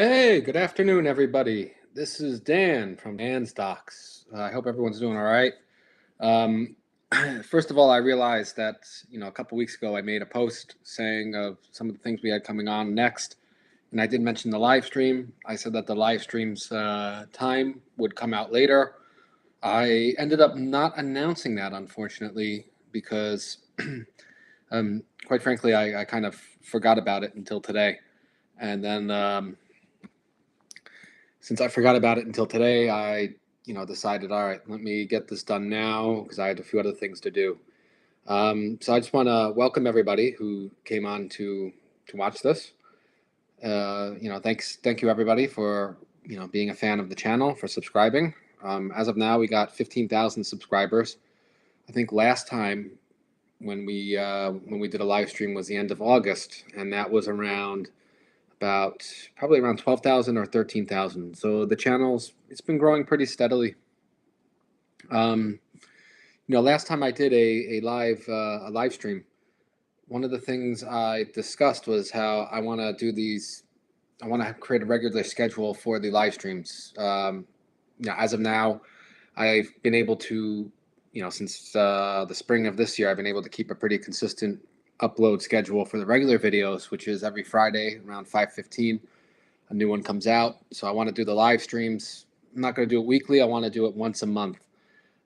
Hey, good afternoon, everybody. This is Dan from Dan's Docs. I hope everyone's doing all right. Um, First of all, I realized that a couple weeks ago I made a post saying of some of the things we had coming on next, and I did mention the live stream. I said that the live stream's time would come out later. I ended up not announcing that, unfortunately, because quite frankly, I kind of forgot about it until today, and then. Since I forgot about it until today, I decided, all right, let me get this done now because I had a few other things to do. So I just want to welcome everybody who came on to watch this. Thank you everybody for being a fan of the channel, for subscribing. As of now, we got 15,000 subscribers. I think last time when we did a live stream was the end of August, and that was around about probably around 12,000 or 13,000. So the it's been growing pretty steadily. Last time I did a live stream, one of the things I discussed was how I want to do these. I want to create a regular schedule for the live streams. As of now, I've been able to, since the spring of this year, I've been able to keep a pretty consistent upload schedule for the regular videos, which is every Friday around 5:15. A new one comes out. So I want to do the live streams. I'm not going to do it weekly. I want to do it once a month,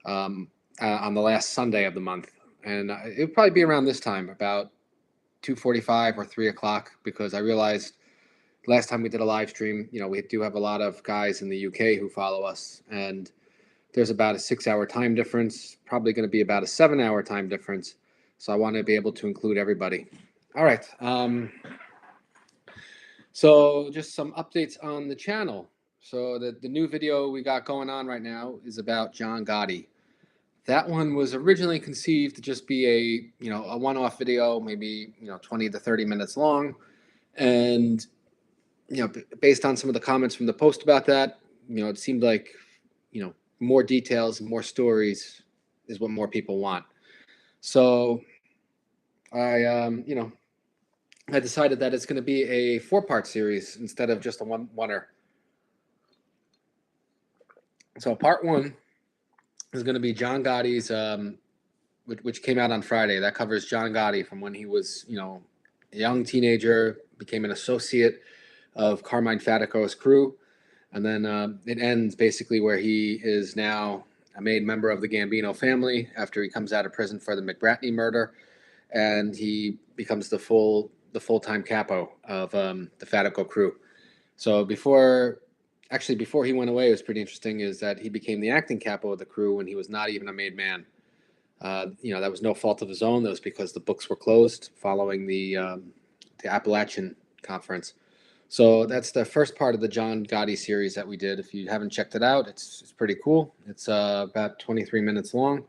um, on the last Sunday of the month, and it'll probably be around this time, about 2:45 or 3 o'clock, because I realized last time we did a live stream, we do have a lot of guys in the UK who follow us, and there's about a 6 hour time difference, probably going to be about a 7 hour time difference. So I want to be able to include everybody. All right. So just some updates on the channel. So the new video we got going on right now is about John Gotti. That one was originally conceived to just be a one-off video, maybe 20 to 30 minutes long, and based on some of the comments from the post about that, it seemed like more details, more stories is what more people want. So I decided that it's going to be a 4-part series instead of just a oneer. So part one is going to be John Gotti's, which came out on Friday. That covers John Gotti from when he was, a young teenager, became an associate of Carmine Fatico's crew, and then it ends basically where he is now a made member of the Gambino family after he comes out of prison for the McBratney murder, and he becomes the full-time capo of the Fatico crew. So before he went away, it was pretty interesting, is that he became the acting capo of the crew when he was not even a made man. That was no fault of his own. That was because the books were closed following the Appalachian Conference. So that's the first part of the John Gotti series that we did. If you haven't checked it out, it's pretty cool. It's about 23 minutes long.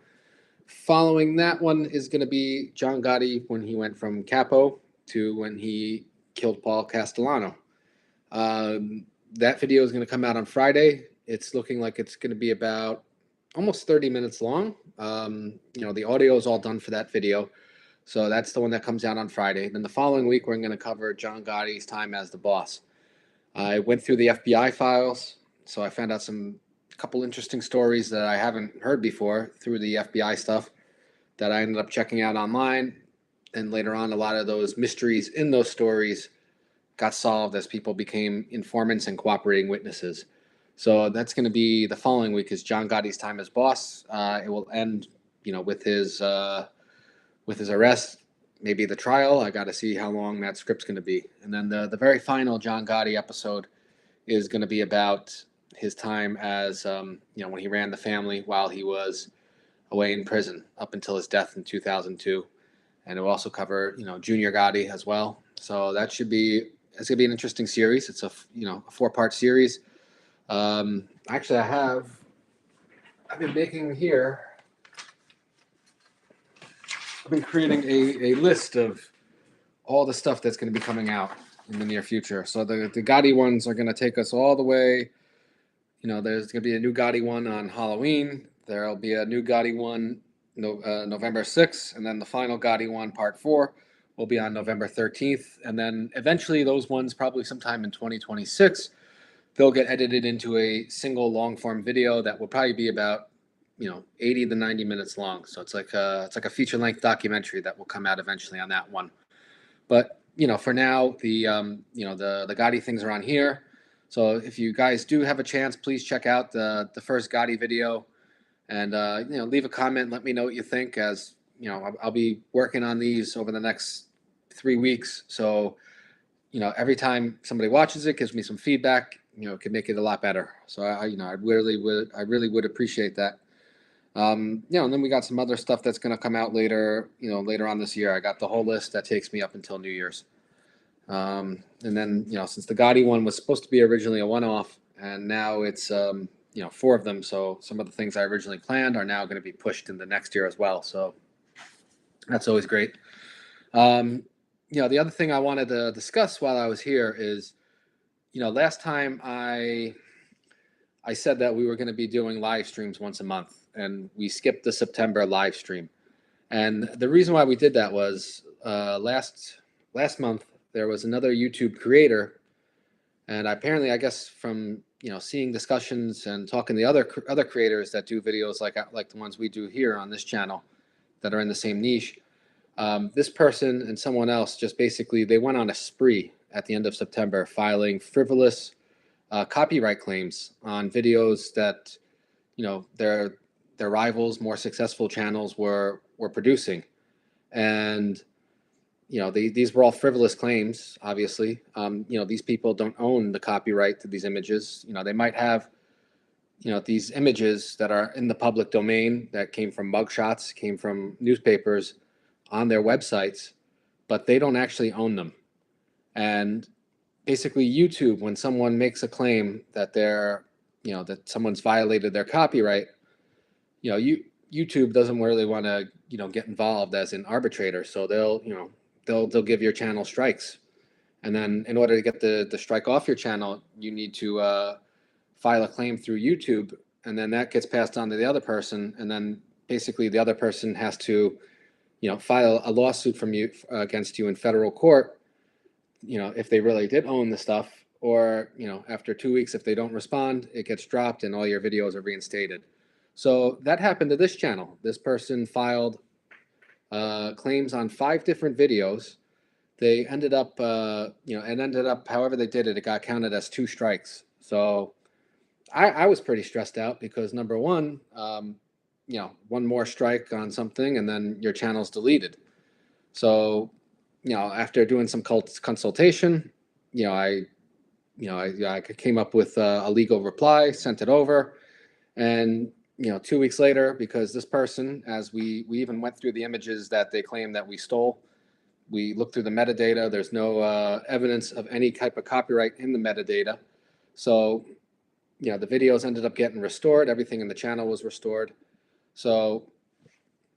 Following that one is going to be John Gotti when he went from capo to when he killed Paul Castellano. That video is going to come out on Friday. It's looking like it's going to be about almost 30 minutes long. The audio is all done for that video. So that's the one that comes out on Friday. Then the following week, we're going to cover John Gotti's time as the boss. I went through the FBI files, so I found out a couple interesting stories that I haven't heard before through the FBI stuff that I ended up checking out online. And later on, a lot of those mysteries in those stories got solved as people became informants and cooperating witnesses. So that's going to be the following week, is John Gotti's time as boss. It will end, with his arrest, maybe the trial. I got to see how long that script's going to be. And then the very final John Gotti episode is going to be about his time as, when he ran the family while he was away in prison up until his death in 2002. And it will also cover, Junior Gotti as well. So it's going to be an interesting series. It's a 4-part series. Actually, I've been making here. I've been creating a list of all the stuff that's going to be coming out in the near future. So the Gotti ones are going to take us all the way. There's going to be a new Gotti one on Halloween. There'll be a new Gotti one November 6th, and then the final Gotti one, part 4, will be on November 13th. And then eventually those ones, probably sometime in 2026, they'll get edited into a single long form video that will probably be about 80 to 90 minutes long. So it's like a feature length documentary that will come out eventually on that one. But for now, the Gotti things are on here. So if you guys do have a chance, please check out the first Gotti video, and leave a comment. Let me know what you think. As I'll be working on these over the next 3 weeks. So every time somebody watches it, gives me some feedback. It can make it a lot better. So I really would appreciate that. And then we got some other stuff that's going to come out later, later on this year. I got the whole list that takes me up until New Year's. And then, since the Gotti one was supposed to be originally a one-off, and now it's, 4 of them. So some of the things I originally planned are now going to be pushed into next year as well. So that's always great. The other thing I wanted to discuss while I was here is, last time I said that we were going to be doing live streams once a month, and we skipped the September live stream. And the reason why we did that was last month there was another YouTube creator, and apparently, I guess from seeing discussions and talking to the other creators that do videos like the ones we do here on this channel that are in the same niche, this person and someone else just basically they went on a spree at the end of September, filing frivolous copyright claims on videos that their rivals, more successful channels were producing. And these were all frivolous claims, obviously. These people don't own the copyright to these images. They might have these images that are in the public domain that came from mugshots, came from newspapers on their websites, but they don't actually own them. And basically YouTube, when someone makes a claim that that someone's violated their copyright, YouTube doesn't really want to get involved as an arbitrator. So they'll give your channel strikes, and then in order to get the strike off your channel, you need to file a claim through YouTube, and then that gets passed on to the other person, and then basically the other person has to file a lawsuit against you in federal court, if they really did own the stuff, or after 2 weeks, if they don't respond, it gets dropped and all your videos are reinstated. So that happened to this channel. This person filed claims on 5 different videos. They ended up, however they did it, it got counted as 2 strikes. So I was pretty stressed out because number one, one more strike on something and then your channel's deleted. So, after doing some consultation, I came up with a legal reply, sent it over, and 2 weeks later, because this person, as we even went through the images that they claim that we stole, we looked through the metadata. There's no evidence of any type of copyright in the metadata. So, the videos ended up getting restored. Everything in the channel was restored. So,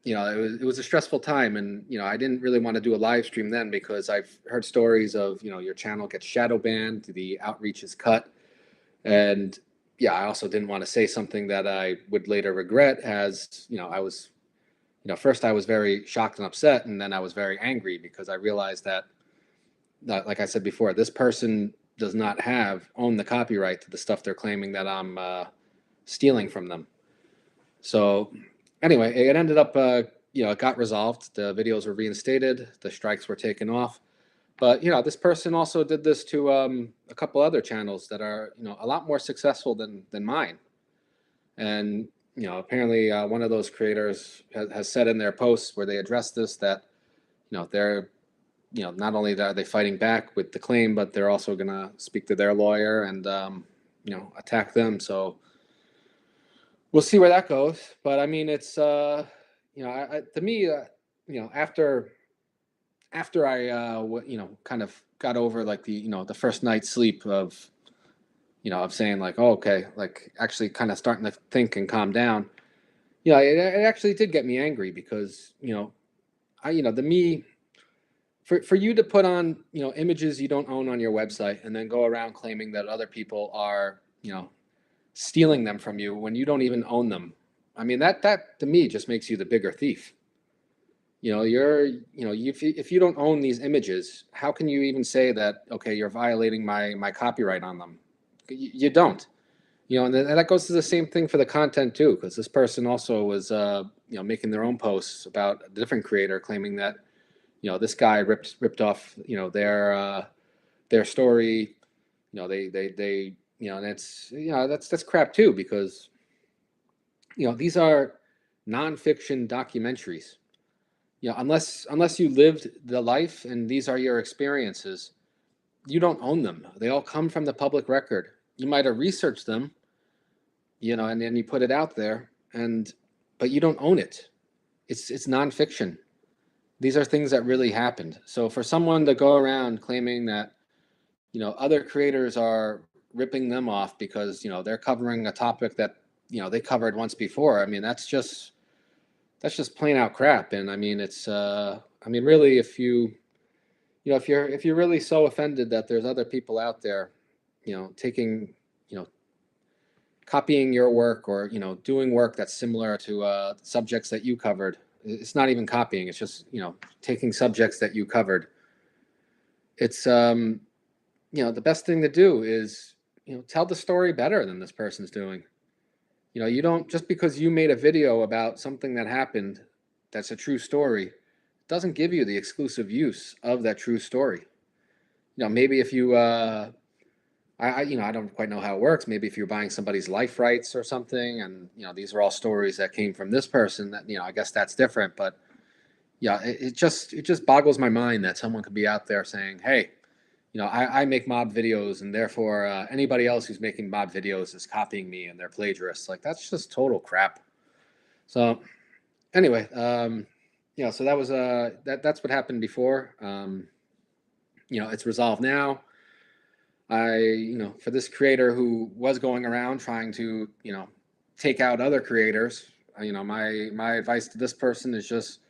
it was a stressful time, and I didn't really want to do a live stream then because I've heard stories of your channel gets shadow banned, the outreach is cut, and I also didn't want to say something that I would later regret. As I was, first I was very shocked and upset, and then I was very angry because I realized that, like I said before, this person does not own the copyright to the stuff they're claiming that I'm stealing from them. So anyway, it ended up, it got resolved. The videos were reinstated. The strikes were taken off. But, this person also did this to a couple other channels that are, a lot more successful than mine. And, apparently one of those creators has said in their posts where they address this that, they're, not only are they fighting back with the claim, but they're also going to speak to their lawyer and, attack them. So we'll see where that goes. But I mean, it's, to me, after I, kind of got over like the first night's sleep of, of saying like, oh, okay, like actually kind of starting to think and calm down. It actually did get me angry because, for you to put on, images you don't own on your website and then go around claiming that other people are, stealing them from you when you don't even own them. I mean, that to me just makes you the bigger thief. if you don't own these images, how can you even say that, okay, you're violating my copyright on them? You don't. And that goes to the same thing for the content too, because this person also was, making their own posts about a different creator, claiming that, this guy ripped off, their story. And it's, that's crap too, because, these are nonfiction documentaries. Unless you lived the life and these are your experiences, you don't own them. They all come from the public record. You might have researched them, and then you put it out there, but you don't own it. It's nonfiction. These are things that really happened. So for someone to go around claiming that, other creators are ripping them off because, they're covering a topic that, they covered once before, I mean, that's just plain out crap. And I mean, really, if you're really so offended that there's other people out there, taking, copying your work, or doing work that's similar to subjects that you covered. It's not even copying, it's just taking subjects that you covered. It's the best thing to do is tell the story better than this person's doing. You don't, just because you made a video about something that happened that's a true story, doesn't give you the exclusive use of that true story. Maybe if you I don't quite know how it works. Maybe if you're buying somebody's life rights or something, and these are all stories that came from this person, that I guess that's different. But yeah, it just boggles my mind that someone could be out there saying, "Hey, I make mob videos, and therefore anybody else who's making mob videos is copying me and they're plagiarists." Like, that's just total crap. So anyway, so that was that's what happened before. It's resolved now. For this creator who was going around trying to, take out other creators, my advice to this person is just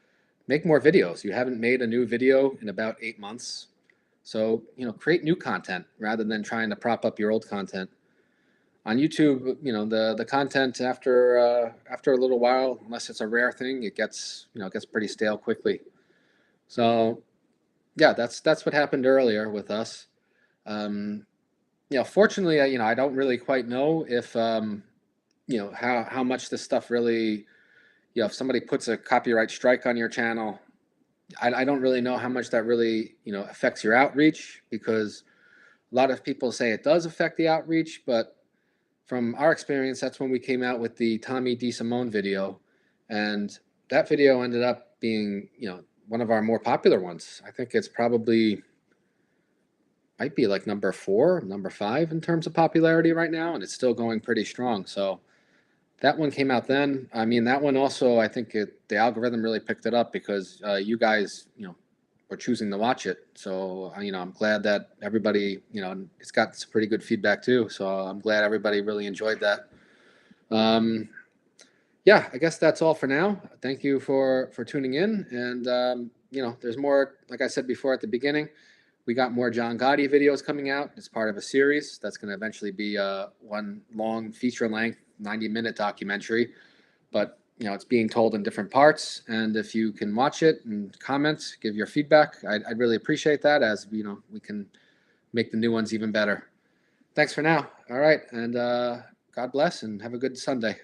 make more videos. You haven't made a new video in about 8 months. So, create new content rather than trying to prop up your old content. On YouTube, the content after a little while, unless it's a rare thing, it gets pretty stale quickly. So, yeah, that's what happened earlier with us. Fortunately, I don't really quite know if, how much this stuff really, if somebody puts a copyright strike on your channel, I don't really know how much that really, affects your outreach, because a lot of people say it does affect the outreach, but from our experience, that's when we came out with the Tommy DeSimone video, and that video ended up being, one of our more popular ones. I think it's probably might be like number 4, number 5 in terms of popularity right now, and it's still going pretty strong. So that one came out then. I mean, that one also, I think the algorithm really picked it up because you guys, were choosing to watch it. So, I'm glad that everybody, it's got some pretty good feedback too. So I'm glad everybody really enjoyed that. Yeah, I guess that's all for now. Thank you for tuning in. And, there's more, like I said before at the beginning, we got more John Gotti videos coming out as part of a series that's going to eventually be one long feature-length 90-minute documentary. But it's being told in different parts, and if you can watch it and comment, give your feedback, I'd really appreciate that, as we can make the new ones even better. Thanks for now. All right, and God bless, and have a good Sunday.